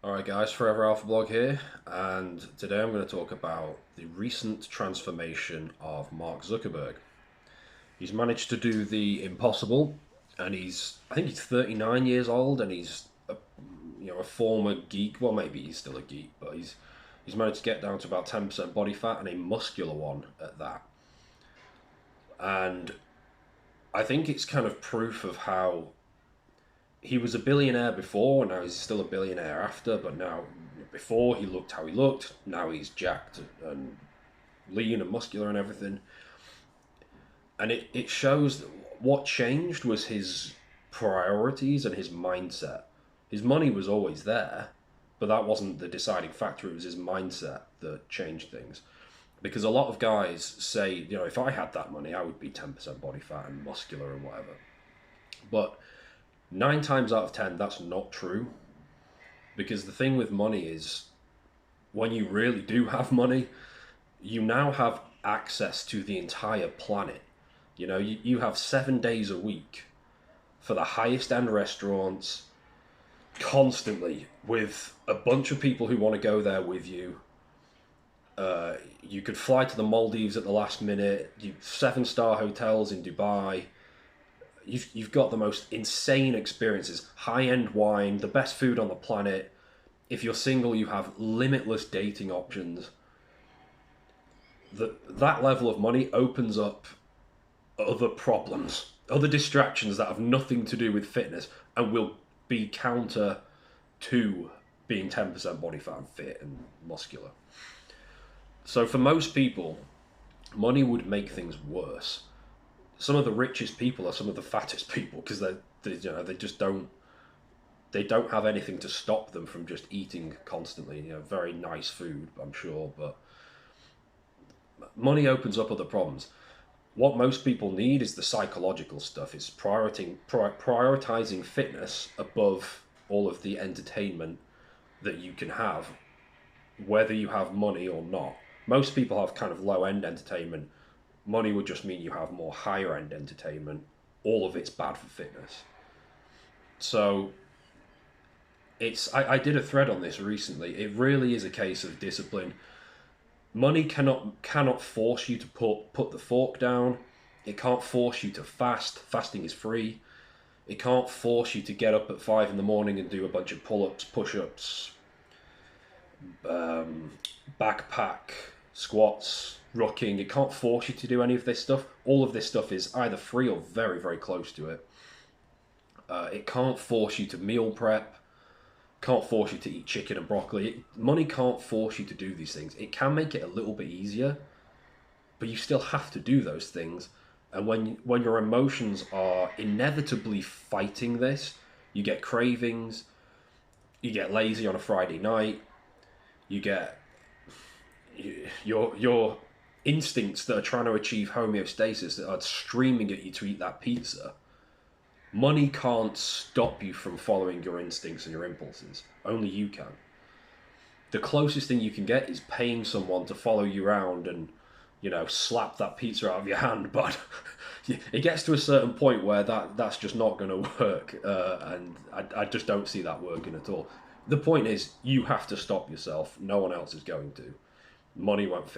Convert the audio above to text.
Alright guys, Forever Alpha Blog here, and today I'm going to talk about the recent transformation of Mark Zuckerberg. He's managed to do the impossible, and I think he's 39 years old, and he's a former geek. Well, maybe he's still a geek, but he's managed to get down to about 10% body fat, and a muscular one at that. And I think it's kind of proof of how he was a billionaire before, and now he's still a billionaire after, but now, before he looked how he looked, now he's jacked and lean and muscular and everything. And it shows that what changed was his priorities and his mindset. His money was always there, but that wasn't the deciding factor. It was his mindset that changed things. Because a lot of guys say, if I had that money, I would be 10% body fat and muscular and whatever. But 9 times out of 10, that's not true. Because the thing with money is, when you really do have money, you now have access to the entire planet. You have 7 days a week for the highest end restaurants, constantly, with a bunch of people who want to go there with you. You could fly to the Maldives at the last minute. 7-star hotels in Dubai. You've got the most insane experiences, high-end wine, the best food on the planet. If you're single, you have limitless dating options. That level of money opens up other problems, other distractions that have nothing to do with fitness and will be counter to being 10% body fat and fit and muscular. So for most people, money would make things worse. Some of the richest people are some of the fattest people because they just don't have anything to stop them from just eating constantly. Very nice food, I'm sure, but money opens up other problems. What most people need is the psychological stuff. It's prioritizing fitness above all of the entertainment that you can have, whether you have money or not. Most people have kind of low-end entertainment. Money would just mean you have more higher-end entertainment. All of it's bad for fitness. So I did a thread on this recently. It really is a case of discipline. Money cannot force you to put the fork down. It can't force you to fast. Fasting is free. It can't force you to get up at 5 in the morning and do a bunch of pull-ups, push-ups, backpack, squats, rucking. It can't force you to do any of this stuff. All of this stuff is either free or very, very close to it. It can't force you to meal prep. Can't force you to eat chicken and broccoli. Money can't force you to do these things. It can make it a little bit easier, but you still have to do those things. And when your emotions are inevitably fighting this, you get cravings, you get lazy on a Friday night, you get your instincts that are trying to achieve homeostasis that are screaming at you to eat that pizza. Money can't stop you from following your instincts and your impulses. Only you can. The closest thing you can get is paying someone to follow you around and, slap that pizza out of your hand. But it gets to a certain point where that's just not going to work. And I just don't see that working at all. The point is, you have to stop yourself. No one else is going to. Money won't